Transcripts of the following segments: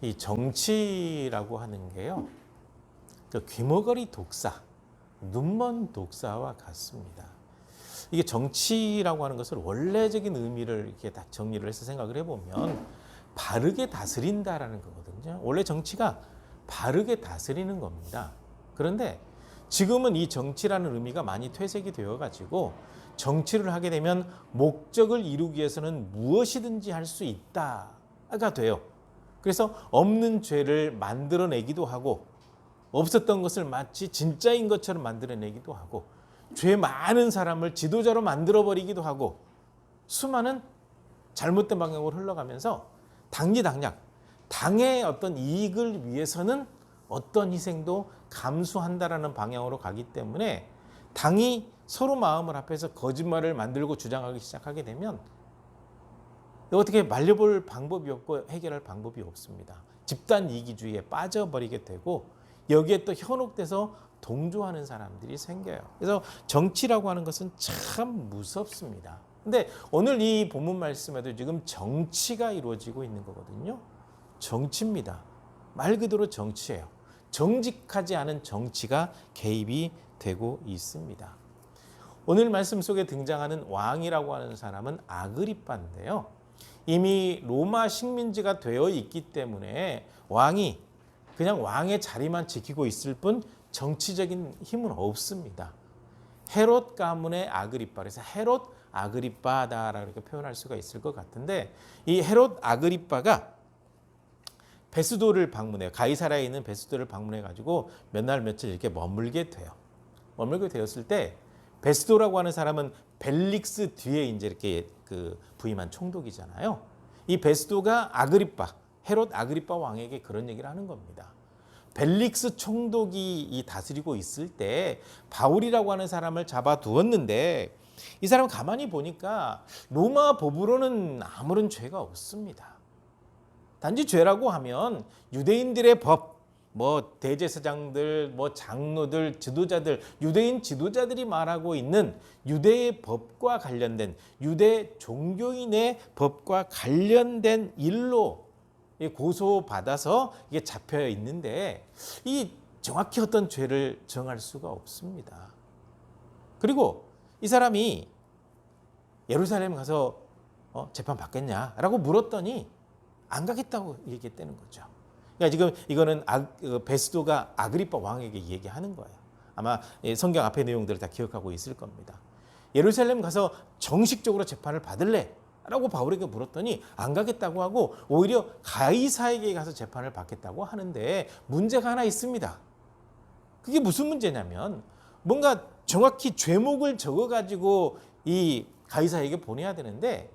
이 정치라고 하는 게요, 귀머거리 독사, 눈먼 독사와 같습니다. 이게 정치라고 하는 것을 원래적인 의미를 이렇게 다 정리를 해서 생각을 해보면 바르게 다스린다라는 거거든요. 원래 정치가 바르게 다스리는 겁니다. 그런데 지금은 이 정치라는 의미가 많이 퇴색이 되어가지고 정치를 하게 되면 목적을 이루기 위해서는 무엇이든지 할 수 있다가 돼요. 그래서 없는 죄를 만들어내기도 하고 없었던 것을 마치 진짜인 것처럼 만들어내기도 하고 죄 많은 사람을 지도자로 만들어버리기도 하고 수많은 잘못된 방향으로 흘러가면서 당리당략, 당의 어떤 이익을 위해서는 어떤 희생도 감수한다라는 방향으로 가기 때문에 당이 서로 마음을 합해서 거짓말을 만들고 주장하기 시작하게 되면 어떻게 말려볼 방법이 없고 해결할 방법이 없습니다. 집단 이기주의에 빠져버리게 되고 여기에 또 현혹돼서 동조하는 사람들이 생겨요. 그래서 정치라고 하는 것은 참 무섭습니다. 근데 오늘 이 본문 말씀에도 지금 정치가 이루어지고 있는 거거든요. 정치입니다. 말 그대로 정치예요. 정직하지 않은 정치가 개입이 되고 있습니다. 오늘 말씀 속에 등장하는 왕이라고 하는 사람은 아그리빠인데요. 이미 로마 식민지가 되어 있기 때문에 왕이 그냥 왕의 자리만 지키고 있을 뿐 정치적인 힘은 없습니다. 헤롯 가문의 아그리빠, 그래서 헤롯 아그리빠다라고 표현할 수가 있을 것 같은데 이 헤롯 아그리빠가 베스도를 방문해요. 가이사라에 있는 베스도를 방문해 가지고 몇 날 며칠 이렇게 머물게 돼요. 머물게 되었을 때 베스도라고 하는 사람은 벨릭스 뒤에 이제 이렇게 부임한 총독이잖아요. 이 베스도가 아그리빠, 헤롯 아그리빠 왕에게 그런 얘기를 하는 겁니다. 벨릭스 총독이 다스리고 있을 때 바울이라고 하는 사람을 잡아두었는데 이 사람 가만히 보니까 로마 법으로는 아무런 죄가 없습니다. 단지 죄라고 하면 유대인들의 법, 대제사장들, 장로들, 지도자들, 유대인 지도자들이 말하고 있는 유대의 법과 관련된 유대 종교인의 법과 관련된 일로 고소받아서 이게 잡혀 있는데 이 정확히 어떤 죄를 정할 수가 없습니다. 그리고 이 사람이 예루살렘 가서 재판 받겠냐라고 물었더니 안 가겠다고 얘기했다는 거죠. 그러니까 지금 이거는 베스도가 아그리빠 왕에게 얘기하는 거예요. 아마 성경 앞의 내용들을 다 기억하고 있을 겁니다. 예루살렘 가서 정식적으로 재판을 받을래? 라고 바울에게 물었더니 안 가겠다고 하고 오히려 가이사에게 가서 재판을 받겠다고 하는데 문제가 하나 있습니다. 그게 무슨 문제냐면 뭔가 정확히 죄목을 적어가지고 이 가이사에게 보내야 되는데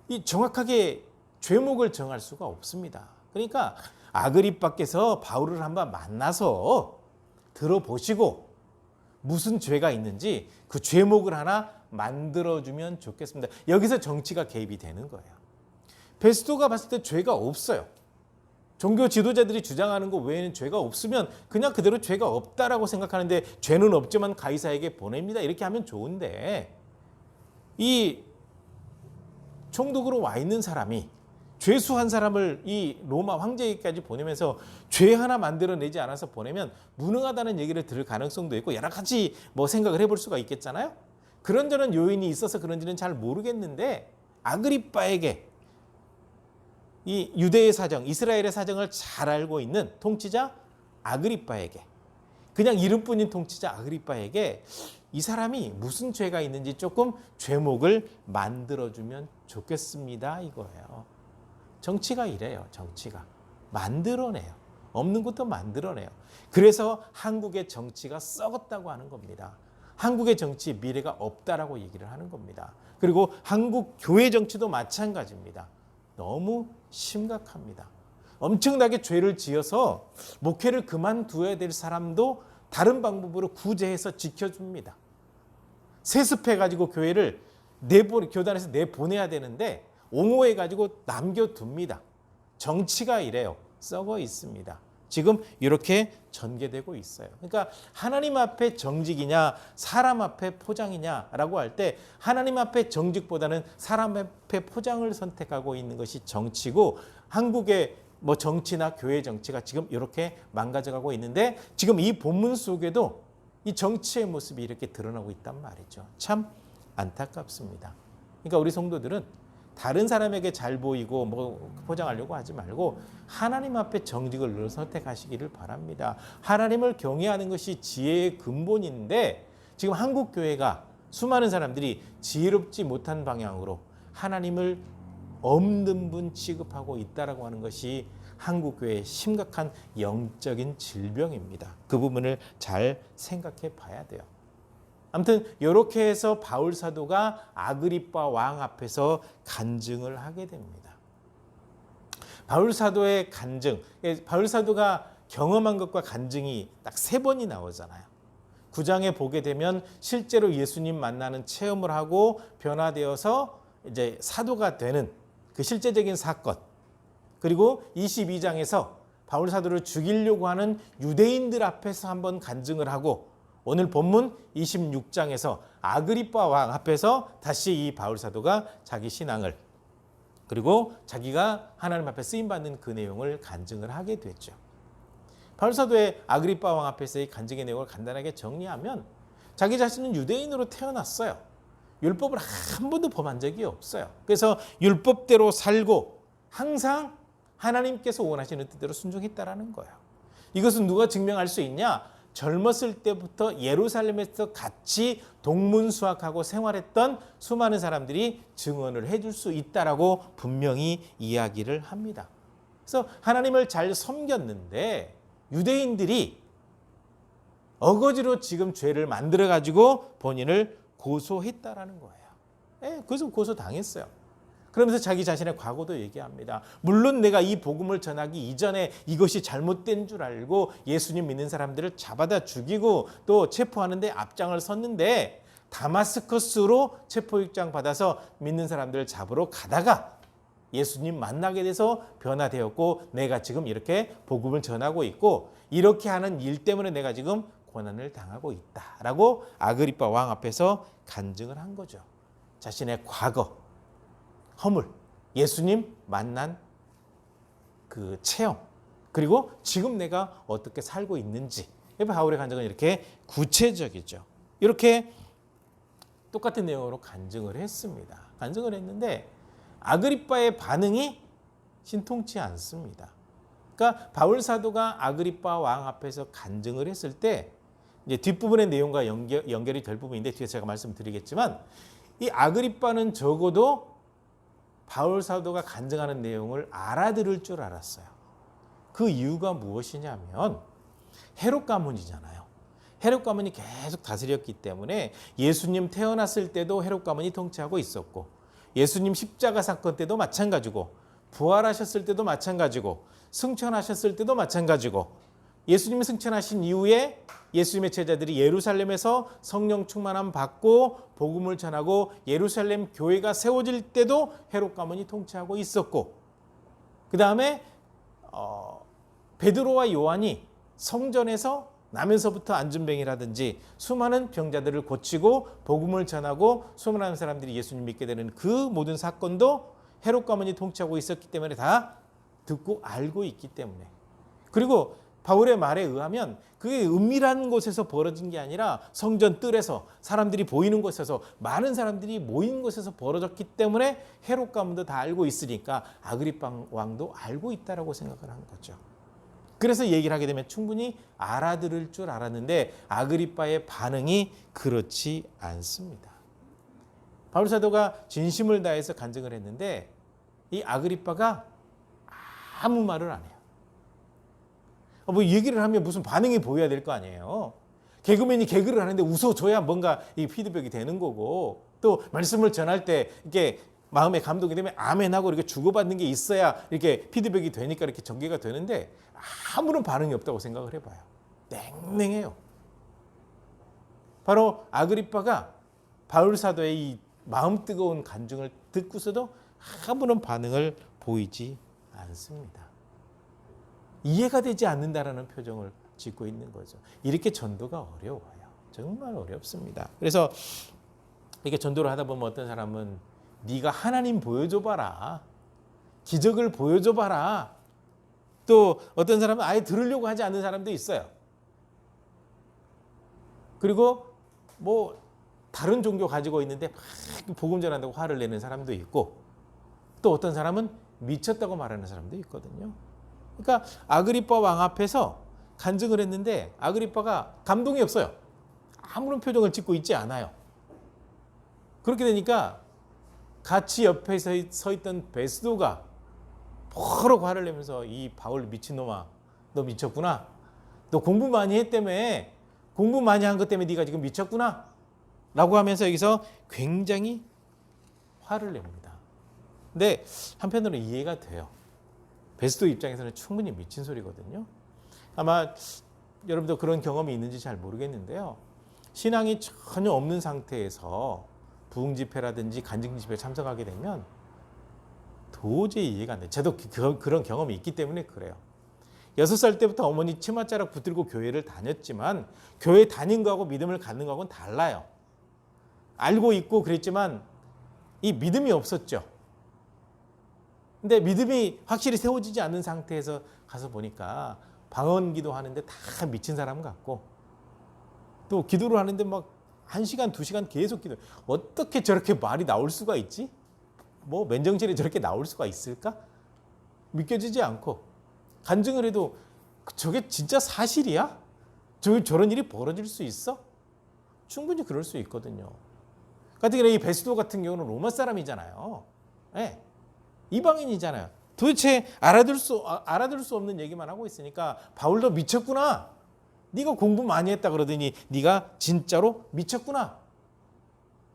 이 정확하게 죄목을 정할 수가 없습니다. 그러니까 아그리빠께서 바울을 한번 만나서 들어보시고 무슨 죄가 있는지 그 죄목을 하나 만들어주면 좋겠습니다. 여기서 정치가 개입이 되는 거예요. 베스도가 봤을 때 죄가 없어요. 종교 지도자들이 주장하는 것 외에는 죄가 없으면 그냥 그대로 죄가 없다라고 생각하는데 죄는 없지만 가이사에게 보냅니다. 이렇게 하면 좋은데 이 총독으로 와 있는 사람이 죄수한 사람을 이 로마 황제에게까지 보내면서 죄 하나 만들어내지 않아서 보내면 무능하다는 얘기를 들을 가능성도 있고 여러 가지 생각을 해볼 수가 있겠잖아요. 그런저런 요인이 있어서 그런지는 잘 모르겠는데 아그리빠에게 이 유대의 사정, 이스라엘의 사정을 잘 알고 있는 통치자 아그리빠에게 그냥 이름뿐인 통치자 아그리빠에게 이 사람이 무슨 죄가 있는지 조금 죄목을 만들어주면 좋겠습니다 이거예요. 정치가 이래요. 정치가 만들어내요. 없는 것도 만들어내요. 그래서 한국의 정치가 썩었다고 하는 겁니다. 한국의 정치에 미래가 없다라고 얘기를 하는 겁니다. 그리고 한국 교회 정치도 마찬가지입니다. 너무 심각합니다. 엄청나게 죄를 지어서 목회를 그만둬야 될 사람도 다른 방법으로 구제해서 지켜줍니다. 세습해가지고 교회를 교단에서 내보내야 되는데 옹호해가지고 남겨둡니다. 정치가 이래요. 썩어 있습니다. 지금 이렇게 전개되고 있어요. 그러니까 하나님 앞에 정직이냐 사람 앞에 포장이냐라고 할 때 하나님 앞에 정직보다는 사람 앞에 포장을 선택하고 있는 것이 정치고 한국의 뭐 정치나 교회 정치가 지금 이렇게 망가져가고 있는데 지금 이 본문 속에도 이 정치의 모습이 이렇게 드러나고 있단 말이죠. 참 안타깝습니다. 그러니까 우리 성도들은 다른 사람에게 잘 보이고 뭐 포장하려고 하지 말고 하나님 앞에 정직을 늘 선택하시기를 바랍니다. 하나님을 경외하는 것이 지혜의 근본인데 지금 한국 교회가 수많은 사람들이 지혜롭지 못한 방향으로 하나님을 없는 분 취급하고 있다라고 하는 것이 한국 교회의 심각한 영적인 질병입니다. 그 부분을 잘 생각해 봐야 돼요. 아무튼 이렇게 해서 바울 사도가 아그리빠 왕 앞에서 간증을 하게 됩니다. 바울 사도의 간증, 바울 사도가 경험한 것과 간증이 딱 3번이 나오잖아요. 9장에 보게 되면 실제로 예수님 만나는 체험을 하고 변화되어서 이제 사도가 되는 그 실제적인 사건, 그리고 22장에서 바울 사도를 죽이려고 하는 유대인들 앞에서 한번 간증을 하고 오늘 본문 26장에서 아그리빠 왕 앞에서 다시 이 바울 사도가 자기 신앙을 그리고 자기가 하나님 앞에 쓰임받는 그 내용을 간증을 하게 됐죠. 바울 사도의 아그리빠 왕 앞에서의 간증의 내용을 간단하게 정리하면 자기 자신은 유대인으로 태어났어요. 율법을 한 번도 범한 적이 없어요. 그래서 율법대로 살고 항상 하나님께서 원하시는 뜻대로 순종했다라는 거예요. 이것은 누가 증명할 수 있냐? 젊었을 때부터 예루살렘에서 같이 동문수학하고 생활했던 수많은 사람들이 증언을 해줄 수 있다라고 분명히 이야기를 합니다. 그래서 하나님을 잘 섬겼는데 유대인들이 어거지로 지금 죄를 만들어가지고 본인을 고소했다라는 거예요. 그래서 고소당했어요. 그러면서 자기 자신의 과거도 얘기합니다. 물론 내가 이 복음을 전하기 이전에 이것이 잘못된 줄 알고 예수님 믿는 사람들을 잡아다 죽이고 또 체포하는데 앞장을 섰는데 다마스커스로 체포영장 받아서 믿는 사람들을 잡으러 가다가 예수님 만나게 돼서 변화되었고 내가 지금 이렇게 복음을 전하고 있고 이렇게 하는 일 때문에 내가 지금 고난을 당하고 있다라고 아그리빠 왕 앞에서 간증을 한 거죠. 자신의 과거, 허물, 예수님 만난 그 체험, 그리고 지금 내가 어떻게 살고 있는지. 바울의 간증은 이렇게 구체적이죠. 이렇게 똑같은 내용으로 간증을 했습니다. 간증을 했는데 아그리빠의 반응이 신통치 않습니다. 그러니까 바울 사도가 아그리빠 왕 앞에서 간증을 했을 때 이제 뒷부분의 내용과 연결이 될 부분인데 뒤에 제가 말씀드리겠지만 이 아그리빠는 적어도 바울 사도가 간증하는 내용을 알아들을 줄 알았어요. 그 이유가 무엇이냐면 헤롯 가문이잖아요. 헤롯 가문이 계속 다스렸기 때문에 예수님 태어났을 때도 헤롯 가문이 통치하고 있었고 예수님 십자가 사건 때도 마찬가지고 부활하셨을 때도 마찬가지고 승천하셨을 때도 마찬가지고 예수님이 승천하신 이후에 예수님의 제자들이 예루살렘에서 성령 충만함 받고 복음을 전하고 예루살렘 교회가 세워질 때도 헤롯 가문이 통치하고 있었고 그 다음에 베드로와 요한이 성전에서 나면서부터 안전병이라든지 수많은 병자들을 고치고 복음을 전하고 수많은 사람들이 예수님 믿게 되는 그 모든 사건도 헤롯 가문이 통치하고 있었기 때문에 다 듣고 알고 있기 때문에 그리고 바울의 말에 의하면 그게 은밀한 곳에서 벌어진 게 아니라 성전 뜰에서 사람들이 보이는 곳에서 많은 사람들이 모인 곳에서 벌어졌기 때문에 헤롯 가문도 다 알고 있으니까 아그리빠 왕도 알고 있다라고 생각을 한 거죠. 그래서 얘기를 하게 되면 충분히 알아들을 줄 알았는데 아그리빠의 반응이 그렇지 않습니다. 바울 사도가 진심을 다해서 간증을 했는데 이 아그리빠가 아무 말을 안 해요. 뭐 얘기를 하면 무슨 반응이 보여야 될 거 아니에요. 개그맨이 개그를 하는데 웃어줘야 뭔가 이 피드백이 되는 거고 또 말씀을 전할 때 이렇게 마음에 감동이 되면 아멘하고 이렇게 주고받는 게 있어야 이렇게 피드백이 되니까 이렇게 전개가 되는데 아무런 반응이 없다고 생각을 해봐요. 냉랭해요. 바로 아그리빠가 바울 사도의 이 마음 뜨거운 간증을 듣고서도 아무런 반응을 보이지 않습니다. 이해가 되지 않는다라는 표정을 짓고 있는 거죠. 이렇게 전도가 어려워요. 정말 어렵습니다. 그래서 이렇게 전도를 하다 보면 어떤 사람은 네가 하나님 보여줘봐라. 기적을 보여줘봐라. 또 어떤 사람은 아예 들으려고 하지 않는 사람도 있어요. 그리고 뭐 다른 종교 가지고 있는데 막 복음 전한다고 화를 내는 사람도 있고, 또 어떤 사람은 미쳤다고 말하는 사람도 있거든요. 그러니까 아그리빠 왕 앞에서 간증을 했는데 아그리빠가 감동이 없어요. 아무런 표정을 짓고 있지 않아요. 그렇게 되니까 같이 옆에 서 있던 베스도가 버럭 화를 내면서 이 바울 미친놈아, 너 미쳤구나. 너 공부 많이 했다며. 공부 많이 한 것 때문에 네가 지금 미쳤구나. 라고 하면서 여기서 굉장히 화를 냅니다. 근데 한편으로는 이해가 돼요. 베스도 입장에서는 충분히 미친 소리거든요. 아마 여러분도 그런 경험이 있는지 잘 모르겠는데요. 신앙이 전혀 없는 상태에서 부흥 집회라든지 간증 집회에 참석하게 되면 도저히 이해가 안 돼요. 저도 그런 경험이 있기 때문에 그래요. 6살 때부터 어머니 치맛자락 붙들고 교회를 다녔지만 교회 다닌 거하고 믿음을 갖는 거하고는 달라요. 알고 있고 그랬지만 이 믿음이 없었죠. 근데 믿음이 확실히 세워지지 않는 상태에서 가서 보니까 방언기도 하는데 다 미친 사람 같고, 또 기도를 하는데 막 1시간, 2시간 계속 기도. 어떻게 저렇게 말이 나올 수가 있지? 뭐 맨정신에 저렇게 나올 수가 있을까? 믿겨지지 않고, 간증을 해도 저게 진짜 사실이야? 저런 일이 벌어질 수 있어? 충분히 그럴 수 있거든요. 같은 경우는 이 베스도 같은 경우는 로마 사람이잖아요. 네. 이방인이잖아요. 도대체 알아들 수 없는 얘기만 하고 있으니까 바울도 미쳤구나. 네가 공부 많이 했다 그러더니 네가 진짜로 미쳤구나.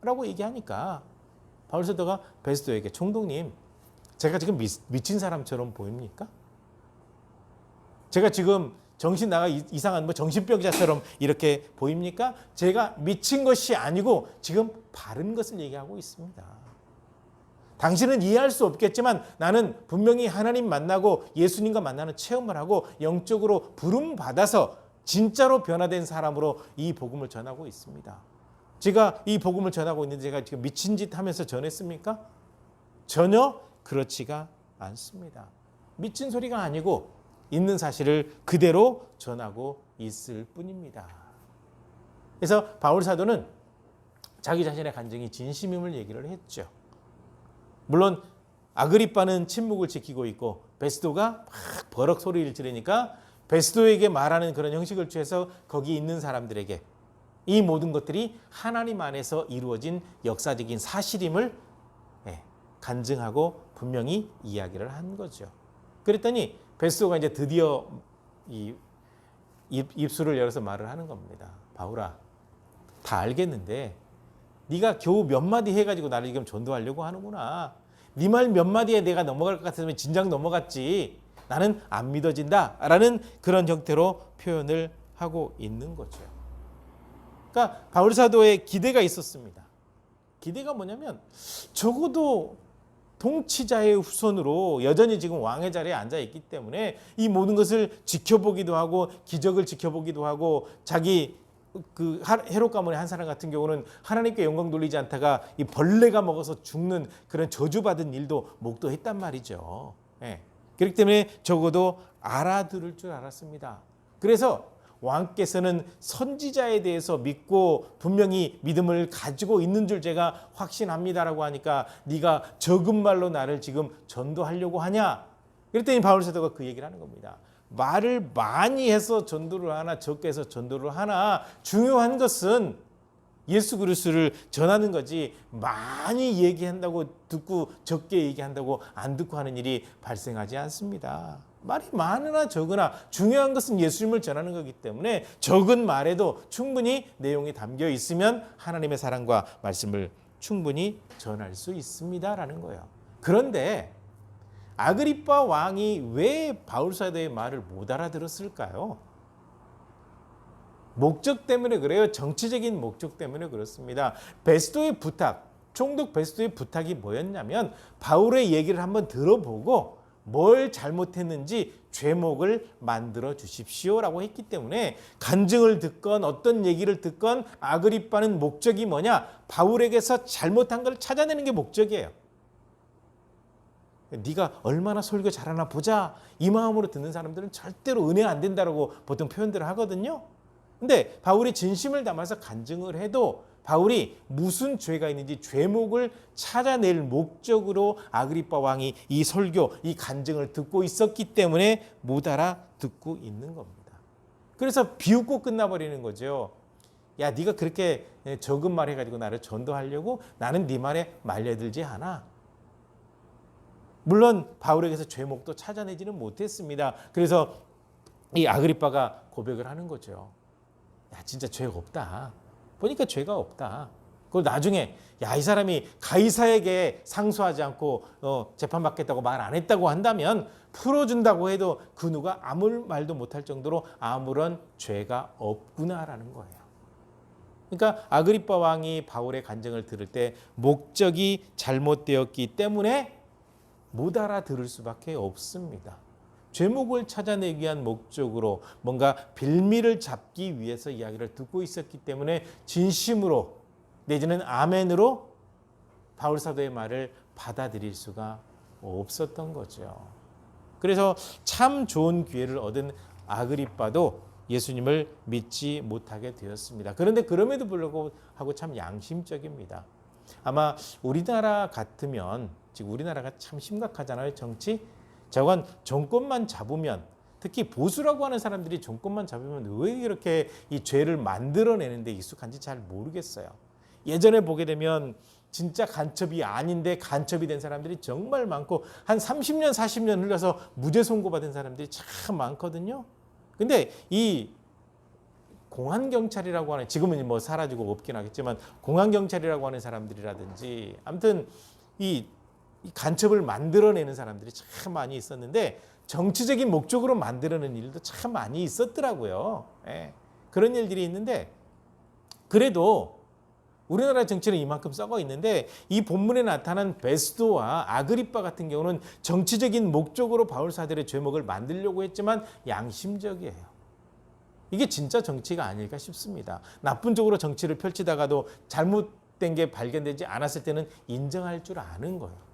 라고 얘기하니까 바울 사도가 베스도에게, 총독님, 제가 지금 미친 사람처럼 보입니까? 제가 지금 정신 나가 이상한 정신병자처럼 이렇게 보입니까? 제가 미친 것이 아니고 지금 바른 것을 얘기하고 있습니다. 당신은 이해할 수 없겠지만 나는 분명히 하나님 만나고 예수님과 만나는 체험을 하고 영적으로 부름 받아서 진짜로 변화된 사람으로 이 복음을 전하고 있습니다. 제가 이 복음을 전하고 있는데 제가 지금 미친 짓 하면서 전했습니까? 전혀 그렇지가 않습니다. 미친 소리가 아니고 있는 사실을 그대로 전하고 있을 뿐입니다. 그래서 바울 사도는 자기 자신의 간증이 진심임을 얘기를 했죠. 물론 아그리빠는 침묵을 지키고 있고 베스도가 막 버럭 소리를 지르니까 베스도에게 말하는 그런 형식을 취해서 거기 있는 사람들에게 이 모든 것들이 하나님 안에서 이루어진 역사적인 사실임을 간증하고 분명히 이야기를 한 거죠. 그랬더니 베스도가 이제 드디어 입술을 열어서 말을 하는 겁니다. 바울아, 다 알겠는데 네가 겨우 몇 마디 해가지고 나를 지금 전도하려고 하는구나. 네 말 몇 마디에 내가 넘어갈 것 같으면 진작 넘어갔지. 나는 안 믿어진다. 라는 그런 형태로 표현을 하고 있는 거죠. 그러니까 바울 사도의 기대가 있었습니다. 기대가 뭐냐면 적어도 통치자의 후손으로 여전히 지금 왕의 자리에 앉아 있기 때문에 이 모든 것을 지켜보기도 하고 기적을 지켜보기도 하고 자기 그 헤롯 가문의 한 사람 같은 경우는 하나님께 영광 돌리지 않다가 이 벌레가 먹어서 죽는 그런 저주받은 일도 목도했단 말이죠. 그렇기 때문에 적어도 알아들을 줄 알았습니다. 그래서 왕께서는 선지자에 대해서 믿고 분명히 믿음을 가지고 있는 줄 제가 확신합니다라고 하니까 네가 적은 말로 나를 지금 전도하려고 하냐? 그랬더니 바울 사도가 그 얘기를 하는 겁니다. 말을 많이 해서 전도를 하나 적게 해서 전도를 하나 중요한 것은 예수 그리스도를 전하는 거지 많이 얘기한다고 듣고 적게 얘기한다고 안 듣고 하는 일이 발생하지 않습니다. 말이 많으나 적으나 중요한 것은 예수님을 전하는 거기 때문에 적은 말에도 충분히 내용이 담겨 있으면 하나님의 사랑과 말씀을 충분히 전할 수 있습니다라는 거예요. 그런데 아그리빠 왕이 왜 바울 사도의 말을 못 알아들었을까요? 목적 때문에 그래요. 정치적인 목적 때문에 그렇습니다. 베스도의 부탁, 총독 베스도의 부탁이 뭐였냐면 바울의 얘기를 한번 들어보고 뭘 잘못했는지 죄목을 만들어 주십시오라고 했기 때문에 간증을 듣건 어떤 얘기를 듣건 아그리빠는 목적이 뭐냐? 바울에게서 잘못한 걸 찾아내는 게 목적이에요. 네가 얼마나 설교 잘하나 보자, 이 마음으로 듣는 사람들은 절대로 은혜 안 된다라고 보통 표현들을 하거든요. 근데 바울이 진심을 담아서 간증을 해도 바울이 무슨 죄가 있는지 죄목을 찾아낼 목적으로 아그리빠 왕이 이 설교, 이 간증을 듣고 있었기 때문에 못 알아듣고 있는 겁니다. 그래서 비웃고 끝나버리는 거죠. 야, 네가 그렇게 적은 말 해가지고 나를 전도하려고? 나는 네 말에 말려들지 않아. 물론 바울에게서 죄목도 찾아내지는 못했습니다. 그래서 이 아그리빠가 고백을 하는 거죠. 야, 진짜 죄가 없다. 보니까 죄가 없다. 그걸 나중에 야, 이 사람이 가이사에게 상소하지 않고 재판받겠다고 말 안 했다고 한다면 풀어준다고 해도 그 누가 아무 말도 못할 정도로 아무런 죄가 없구나라는 거예요. 그러니까 아그리빠 왕이 바울의 간증을 들을 때 목적이 잘못되었기 때문에 못 알아들을 수밖에 없습니다. 죄목을 찾아내기 위한 목적으로 뭔가 빌미를 잡기 위해서 이야기를 듣고 있었기 때문에 진심으로 내지는 아멘으로 바울 사도의 말을 받아들일 수가 없었던 거죠. 그래서 참 좋은 기회를 얻은 아그리빠도 예수님을 믿지 못하게 되었습니다. 그런데 그럼에도 불구하고 참 양심적입니다. 아마 우리나라 같으면, 지금 우리나라가 참 심각하잖아요. 정치. 저건 정권만 잡으면, 특히 보수라고 하는 사람들이 정권만 잡으면 왜 이렇게 이 죄를 만들어내는데 익숙한지 잘 모르겠어요. 예전에 보게 되면 진짜 간첩이 아닌데 간첩이 된 사람들이 정말 많고 한 30년, 40년 흘러서 무죄 선고받은 사람들이 참 많거든요. 근데 이 공안경찰이라고 하는, 지금은 뭐 사라지고 없긴 하겠지만 공안경찰이라고 하는 사람들이라든지 아무튼 이 간첩을 만들어내는 사람들이 참 많이 있었는데 정치적인 목적으로 만들어내는 일도 참 많이 있었더라고요. 예. 그런 일들이 있는데 그래도 우리나라 정치는 이만큼 썩어 있는데 이 본문에 나타난 베스도와 아그리빠 같은 경우는 정치적인 목적으로 바울 사도의 죄목을 만들려고 했지만 양심적이에요. 이게 진짜 정치가 아닐까 싶습니다. 나쁜 쪽으로 정치를 펼치다가도 잘못된 게 발견되지 않았을 때는 인정할 줄 아는 거예요.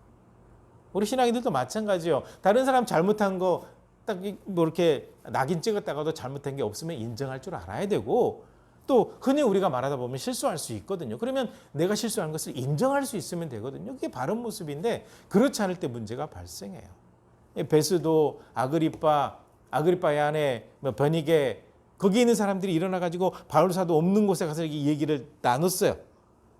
우리 신앙인들도 마찬가지요. 다른 사람 잘못한 거 딱 뭐 이렇게 낙인 찍었다가도 잘못된 게 없으면 인정할 줄 알아야 되고, 또 흔히 우리가 말하다 보면 실수할 수 있거든요. 그러면 내가 실수한 것을 인정할 수 있으면 되거든요. 그게 바른 모습인데 그렇지 않을 때 문제가 발생해요. 베스도, 아그리빠의 아내 베니게, 거기 있는 사람들이 일어나가지고 바울 사도 없는 곳에 가서 이 얘기를 나눴어요.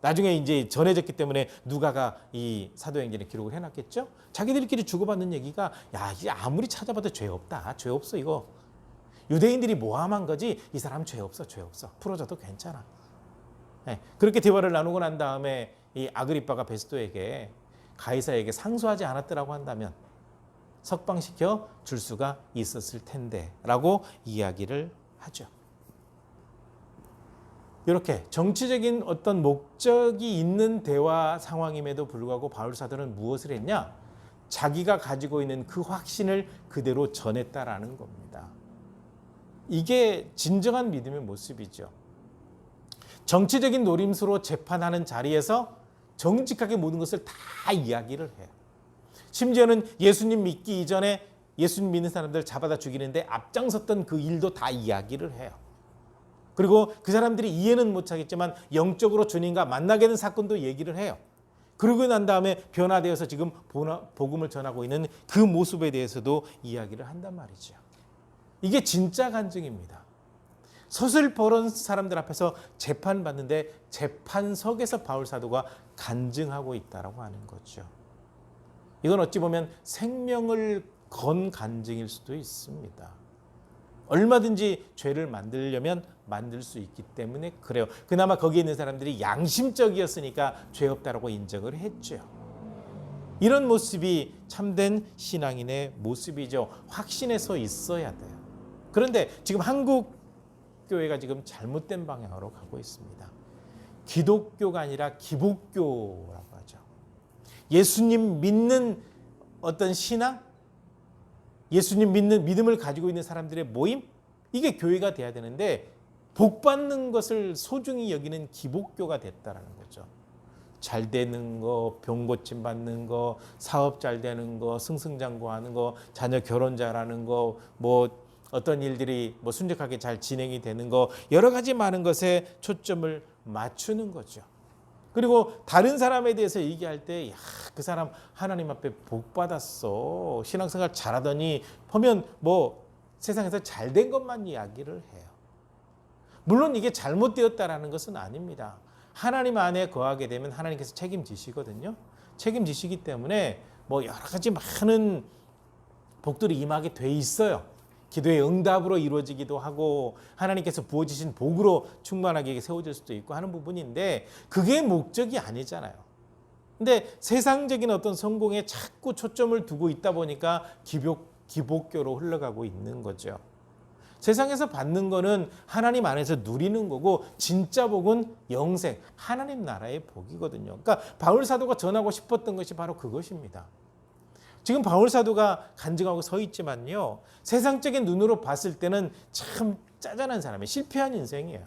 나중에 이제 전해졌기 때문에 누가가 이 사도행전에 기록을 해놨겠죠. 자기들끼리 주고받는 얘기가, 야, 이게 아무리 찾아봐도 죄 없다. 죄 없어 이거. 유대인들이 모함한 거지 이 사람 죄 없어, 죄 없어. 풀어줘도 괜찮아. 네, 그렇게 대화를 나누고 난 다음에 이 아그리빠가 베스도에게 가이사에게 상소하지 않았더라고 한다면 석방시켜 줄 수가 있었을 텐데 라고 이야기를 하죠. 이렇게 정치적인 어떤 목적이 있는 대화 상황임에도 불구하고 바울 사도는 무엇을 했냐? 자기가 가지고 있는 그 확신을 그대로 전했다라는 겁니다. 이게 진정한 믿음의 모습이죠. 정치적인 노림수로 재판하는 자리에서 정직하게 모든 것을 다 이야기를 해요. 심지어는 예수님 믿기 이전에 예수님 믿는 사람들 잡아다 죽이는데 앞장섰던 그 일도 다 이야기를 해요. 그리고 그 사람들이 이해는 못하겠지만 영적으로 주님과 만나게 된 사건도 얘기를 해요. 그러고 난 다음에 변화되어서 지금 복음을 전하고 있는 그 모습에 대해서도 이야기를 한단 말이죠. 이게 진짜 간증입니다. 서슬퍼런 사람들 앞에서 재판받는데 재판석에서 바울 사도가 간증하고 있다고 하는 거죠. 이건 어찌 보면 생명을 건 간증일 수도 있습니다. 얼마든지 죄를 만들려면 만들 수 있기 때문에 그래요. 그나마 거기에 있는 사람들이 양심적이었으니까 죄 없다라고 인정을 했죠. 이런 모습이 참된 신앙인의 모습이죠. 확신에 서 있어야 돼요. 그런데 지금 한국 교회가 지금 잘못된 방향으로 가고 있습니다. 기독교가 아니라 기복교라고 하죠. 예수님 믿는 어떤 신앙, 예수님 믿는 믿음을 가지고 있는 사람들의 모임, 이게 교회가 돼야 되는데 복 받는 것을 소중히 여기는 기복교가 됐다라는 거죠. 잘 되는 거, 병 고침 받는 거, 사업 잘 되는 거, 승승장구하는 거, 자녀 결혼 잘하는 거, 뭐 어떤 일들이 뭐 순적하게 잘 진행이 되는 거, 여러 가지 많은 것에 초점을 맞추는 거죠. 그리고 다른 사람에 대해서 얘기할 때, 야, 그 사람 하나님 앞에 복 받았어, 신앙생활 잘하더니 보면 뭐 세상에서 잘된 것만 이야기를 해요. 물론 이게 잘못되었다라는 것은 아닙니다. 하나님 안에 거하게 되면 하나님께서 책임지시거든요. 책임지시기 때문에 뭐 여러 가지 많은 복들이 임하게 돼 있어요. 기도의 응답으로 이루어지기도 하고 하나님께서 부어주신 복으로 충만하게 세워질 수도 있고 하는 부분인데 그게 목적이 아니잖아요. 근데 세상적인 어떤 성공에 자꾸 초점을 두고 있다 보니까 기복교로 흘러가고 있는 거죠. 세상에서 받는 거는 하나님 안에서 누리는 거고 진짜 복은 영생, 하나님 나라의 복이거든요. 그러니까 바울 사도가 전하고 싶었던 것이 바로 그것입니다. 지금 바울 사도가 간증하고 서 있지만요, 세상적인 눈으로 봤을 때는 참 짜잔한 사람이에요. 실패한 인생이에요.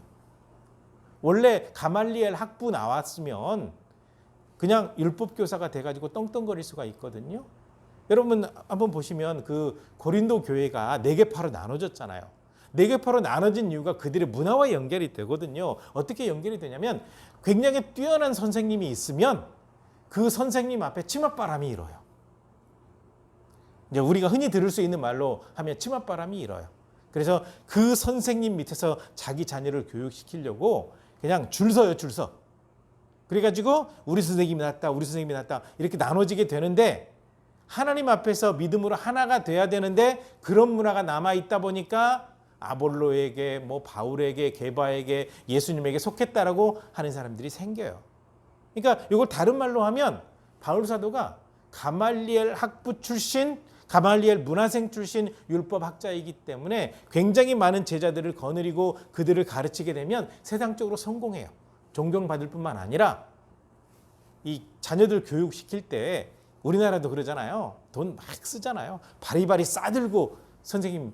원래 가말리엘 학부 나왔으면 그냥 율법교사가 돼가지고 떵떵거릴 수가 있거든요. 여러분 한번 보시면 그 고린도 교회가 4개파로 나눠졌잖아요. 4개파로 나눠진 이유가 그들의 문화와 연결이 되거든요. 어떻게 연결이 되냐면 굉장히 뛰어난 선생님이 있으면 그 선생님 앞에 치맛바람이 일어요. 이제 우리가 흔히 들을 수 있는 말로 하면 치맛바람이 일어요. 그래서 그 선생님 밑에서 자기 자녀를 교육시키려고 그냥 줄 서요, 줄 서. 그래가지고 우리 선생님이 낫다, 우리 선생님이 낫다 이렇게 나눠지게 되는데 하나님 앞에서 믿음으로 하나가 돼야 되는데 그런 문화가 남아있다 보니까 아볼로에게, 뭐 바울에게, 게바에게, 예수님에게 속했다라고 하는 사람들이 생겨요. 그러니까 이걸 다른 말로 하면 바울 사도가 가말리엘 학부 출신, 가말리엘 문화생 출신 율법학자이기 때문에 굉장히 많은 제자들을 거느리고 그들을 가르치게 되면 세상적으로 성공해요. 존경받을 뿐만 아니라 이 자녀들 교육시킬 때 우리나라도 그러잖아요. 돈 막 쓰잖아요. 바리바리 싸들고 선생님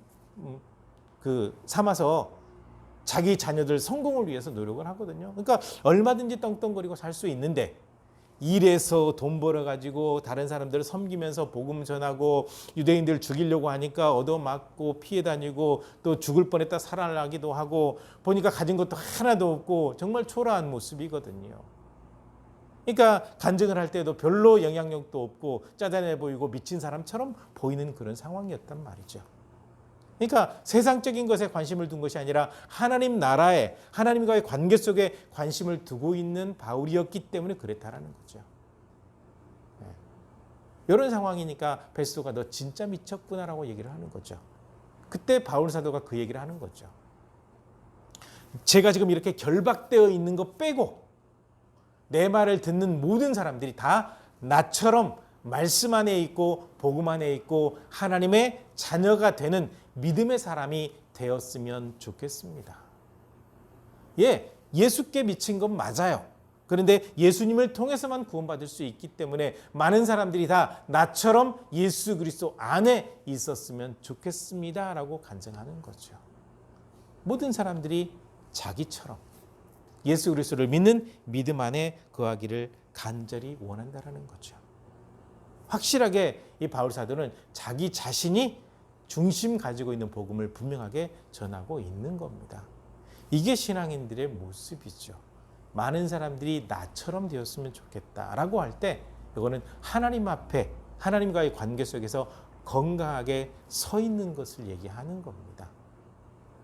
삼아서 자기 자녀들 성공을 위해서 노력을 하거든요. 그러니까 얼마든지 떵떵거리고 살 수 있는데 일해서 돈 벌어가지고 다른 사람들을 섬기면서 복음 전하고 유대인들 죽이려고 하니까 얻어맞고 피해 다니고 또 죽을 뻔했다 살아나기도 하고 보니까 가진 것도 하나도 없고 정말 초라한 모습이거든요. 그러니까 간증을 할 때도 별로 영향력도 없고 짜잔해 보이고 미친 사람처럼 보이는 그런 상황이었단 말이죠. 그러니까 세상적인 것에 관심을 둔 것이 아니라 하나님 나라에 하나님과의 관계 속에 관심을 두고 있는 바울이었기 때문에 그랬다라는 거죠. 네. 이런 상황이니까 베스도가 너 진짜 미쳤구나라고 얘기를 하는 거죠. 그때 바울 사도가 그 얘기를 하는 거죠. 제가 지금 이렇게 결박되어 있는 거 빼고 내 말을 듣는 모든 사람들이 다 나처럼 말씀 안에 있고 복음 안에 있고 하나님의 자녀가 되는 믿음의 사람이 되었으면 좋겠습니다. 예, 예수께 미친 건 맞아요. 그런데 예수님을 통해서만 구원받을 수 있기 때문에 많은 사람들이 다 나처럼 예수 그리스도 안에 있었으면 좋겠습니다라고 간증하는 거죠. 모든 사람들이 자기처럼 예수 그리스도를 믿는 믿음 안에 거하기를 간절히 원한다라는 거죠. 확실하게 이 바울 사도는 자기 자신이 중심 가지고 있는 복음을 분명하게 전하고 있는 겁니다. 이게 신앙인들의 모습이죠. 많은 사람들이 나처럼 되었으면 좋겠다라고 할 때 이거는 하나님 앞에 하나님과의 관계 속에서 건강하게 서 있는 것을 얘기하는 겁니다.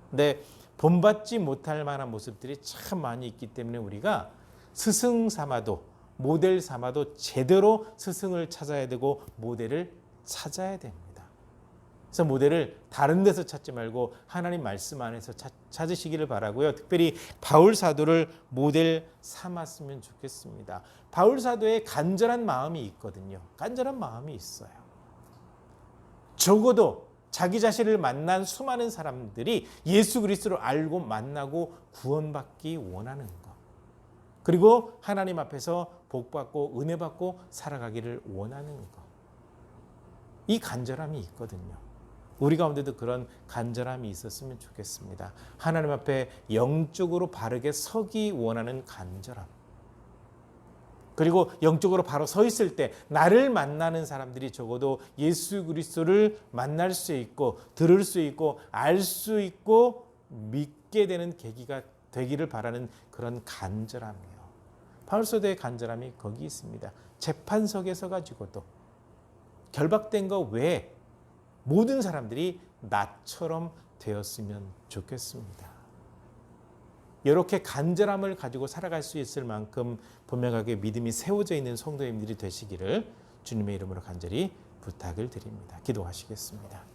근데 본받지 못할 만한 모습들이 참 많이 있기 때문에 우리가 스승 삼아도 모델 삼아도 제대로 스승을 찾아야 되고 모델을 찾아야 됩니다. 그래서 모델을 다른 데서 찾지 말고 하나님 말씀 안에서 찾으시기를 바라고요. 특별히 바울 사도를 모델 삼았으면 좋겠습니다. 바울 사도의 간절한 마음이 있거든요. 간절한 마음이 있어요. 적어도 자기 자신을 만난 수많은 사람들이 예수 그리스도를 알고 만나고 구원받기 원하는 것. 그리고 하나님 앞에서 복받고 은혜받고 살아가기를 원하는 것. 이 간절함이 있거든요. 우리 가운데도 그런 간절함이 있었으면 좋겠습니다. 하나님 앞에 영적으로 바르게 서기 원하는 간절함. 그리고 영적으로 바로 서 있을 때 나를 만나는 사람들이 적어도 예수 그리스도를 만날 수 있고 들을 수 있고 알 수 있고 믿게 되는 계기가 되기를 바라는 그런 간절함이에요. 바울사도의 간절함이 거기 있습니다. 재판석에서 가지고도 결박된 것 외에 모든 사람들이 나처럼 되었으면 좋겠습니다. 이렇게 간절함을 가지고 살아갈 수 있을 만큼 분명하게 믿음이 세워져 있는 성도님들이 되시기를 주님의 이름으로 간절히 부탁을 드립니다. 기도하시겠습니다.